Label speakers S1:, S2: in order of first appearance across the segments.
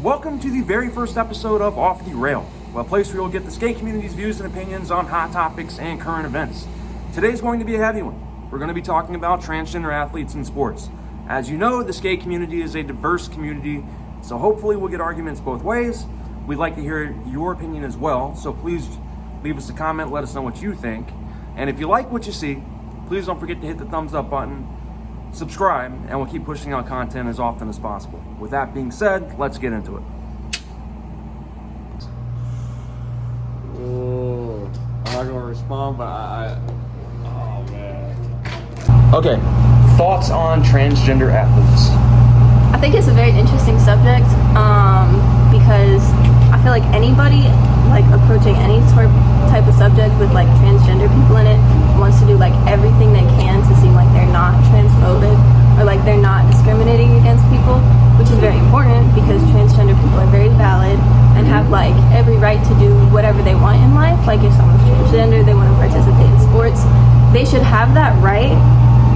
S1: Welcome to the very first episode of Off the Rail, a place where you'll get the skate community's views and opinions on hot topics and current events. Today's going to be a heavy one. We're going to be talking about transgender athletes in sports. As you know, the skate community is a diverse community, so hopefully we'll get arguments both ways. We'd like to hear your opinion as well, so please leave us a comment, let us know what you think. And if you like what you see, please don't forget to hit the thumbs up button, subscribe, and we'll keep pushing out content as often as possible. With that being said, let's get into it.
S2: Oh, I'm not gonna respond, but oh man.
S1: Okay, thoughts on transgender athletes?
S3: I think it's a very interesting subject because I feel like anybody approaching any type of subject with transgender people in it wants to do everything they can to seem like they're not transphobic or they're not discriminating against people, which is very important because transgender people are very valid and have every right to do whatever they want in life. If someone's transgender, they want to participate in sports, they should have that right.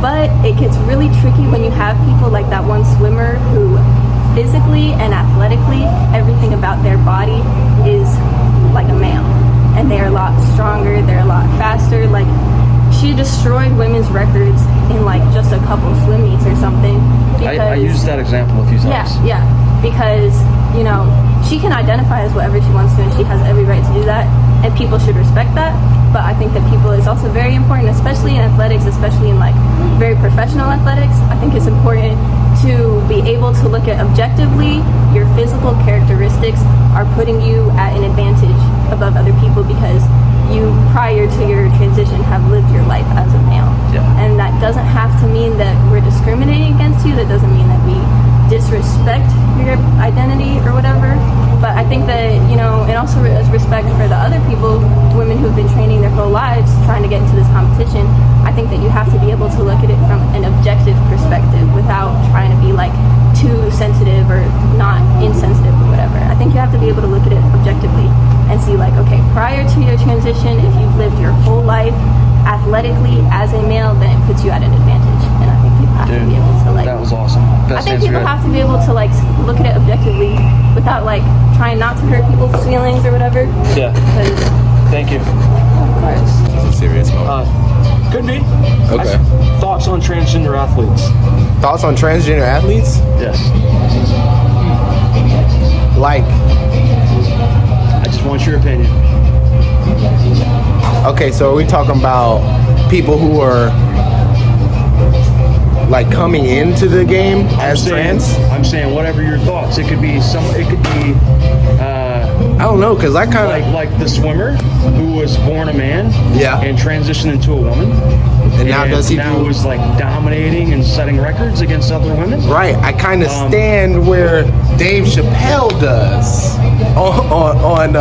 S3: But it gets really tricky when you have people like that one swimmer who physically and athletically, everything about their body is like a male. And they're a lot stronger, they're a lot faster. She destroyed women's records in just a couple swim meets or something.
S1: I used that example a few times.
S3: Yeah, because, she can identify as whatever she wants to and she has every right to do that. And people should respect that. But I think that is also very important, especially in athletics, especially in very professional athletics. I think it's important to be able to look at objectively your physical characteristics are putting you at an advantage above other people because you, prior to your transition, have lived your life as a male.
S1: Yeah.
S3: And that doesn't have to mean that we're discriminating against you. That doesn't mean that we disrespect your identity or whatever. But I think that, and also as respect for the other people, women who've been training their whole lives trying to get into this competition, I think that you have to be able to look at it from an objective perspective without trying to be too sensitive or not insensitive or whatever. I think you have to be able to look at it objectively and see okay, prior to your transition, if you've lived your whole life athletically as a male, then it puts you at an advantage. And I think people have to be able to
S1: that was awesome.
S3: I think people have to be able to look at it objectively without trying not to hurt people's feelings or whatever.
S1: Yeah. Thank you.
S3: Of course.
S2: It's a serious moment.
S1: Could be.
S2: Okay.
S1: Thoughts on transgender athletes?
S2: Thoughts on transgender athletes?
S1: Yes. I just want your opinion.
S2: Okay, so are we talking about people who are coming into the game as trans?
S1: I'm saying whatever your thoughts. It could be
S2: I don't know, because I kind of
S1: like the swimmer who was born a man,
S2: yeah,
S1: and transitioned into a woman,
S2: and now
S1: is dominating and setting records against other women.
S2: Right, I kind of stand where Dave Chappelle does on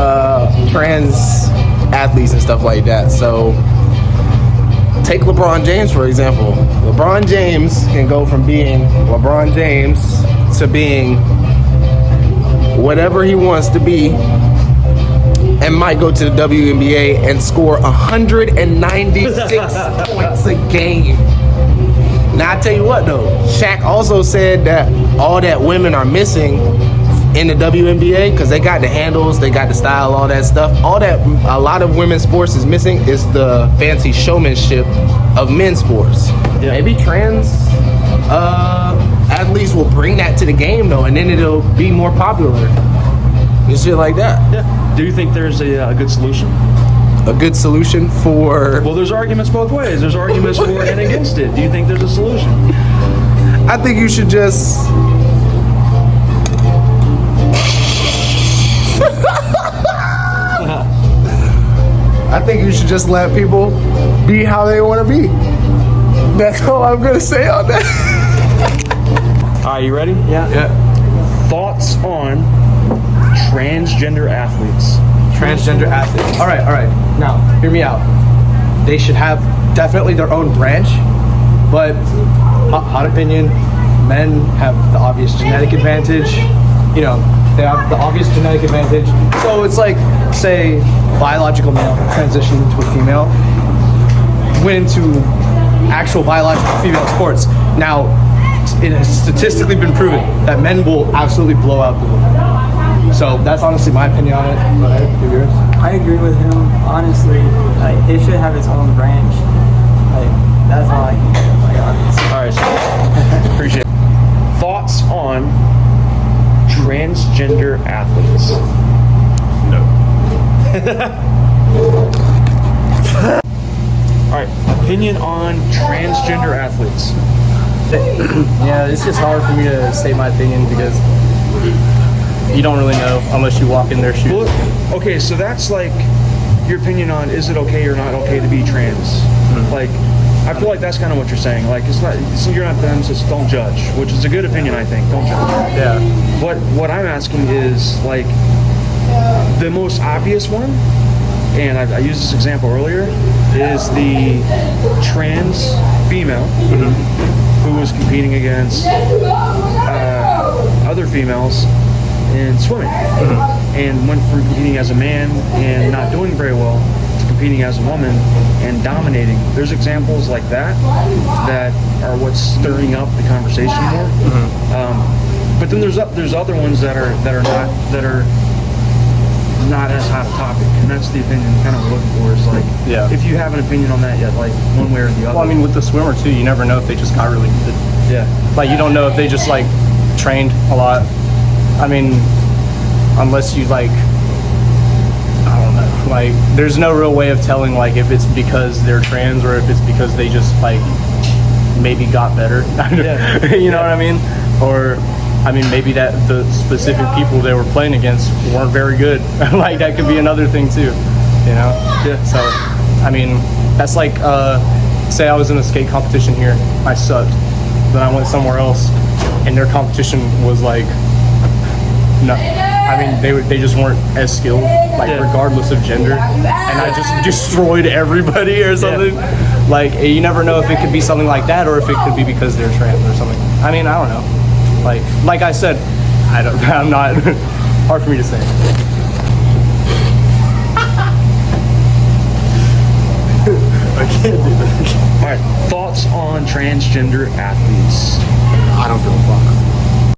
S2: trans athletes and stuff like that. So take LeBron James for example. LeBron James can go from being LeBron James to being whatever he wants to be, and might go to the WNBA and score 196 points a game. Now I tell you what though, Shaq also said that all that women are missing in the WNBA, because they got the handles, they got the style, all that stuff. All that a lot of women's sports is missing is the fancy showmanship of men's sports. Yeah. Maybe trans athletes will bring that to the game though, and then it'll be more popular and shit like that.
S1: Yeah. Do you think there's a good solution?
S2: A good solution for?
S1: Well, there's arguments both ways. There's arguments for and against it. Do you think there's a solution?
S2: I think you should just let people be how they want to be. That's all I'm gonna say on that.
S1: All right, you ready?
S2: Yeah.
S1: Thoughts on transgender athletes?
S4: Transgender athletes. All right. Now, hear me out. They should have definitely their own branch, but hot opinion, men have the obvious genetic advantage. They have the obvious genetic advantage. So it's say, biological male transitioned into a female, went into actual biological female sports. Now, it has statistically been proven that men will absolutely blow out the women. So that's honestly my opinion on it. Go ahead, give yours.
S5: I agree with him. Honestly, like it should have its own branch. Like that's all I can say. Like honestly.
S1: All right, so appreciate it. Thoughts on transgender athletes? No. All right, opinion on transgender athletes.
S4: Yeah, it's just hard for me to say my opinion because you don't really know unless you walk in their shoes.
S1: Well, okay, so that's like your opinion on is it okay or not okay to be trans? Like, I feel like that's kind of what you're saying. Like, it's not, so you're not them, so don't judge, which is a good opinion, I think. Don't judge.
S4: Yeah.
S1: But what I'm asking is like the most obvious one, and I used this example earlier, is the trans female who was competing against other females in swimming and went from competing as a man and not doing very well to competing as a woman and dominating. There's examples like that that are what's stirring up the conversation more. But then there's other ones that are not as hot a topic, and that's the opinion kind of we're looking for. Is like, if you have an opinion on that yet, like one way or the other.
S4: Well, I mean, with the swimmer too, you never know if they just got really good.
S1: Yeah.
S4: Like you don't know if they just like trained a lot. I mean, unless you like, I don't know. Like, there's no real way of telling like if it's because they're trans or if it's because they just like maybe got better. You know what I mean? Or I mean, maybe that the specific people they were playing against weren't very good. Like that could be another thing too, you know? Yeah. So, I mean, that's like, say I was in a skate competition here, I sucked. Then I went somewhere else, and their competition was like, no. I mean, they just weren't as skilled, like regardless of gender, and I just destroyed everybody or something. Like you never know if it could be something like that or if it could be because they're trans or something. I mean, I don't know. Like I said, I'm not, hard for me to say. I can't do that.
S1: All right, thoughts on transgender athletes?
S4: I don't give a fuck.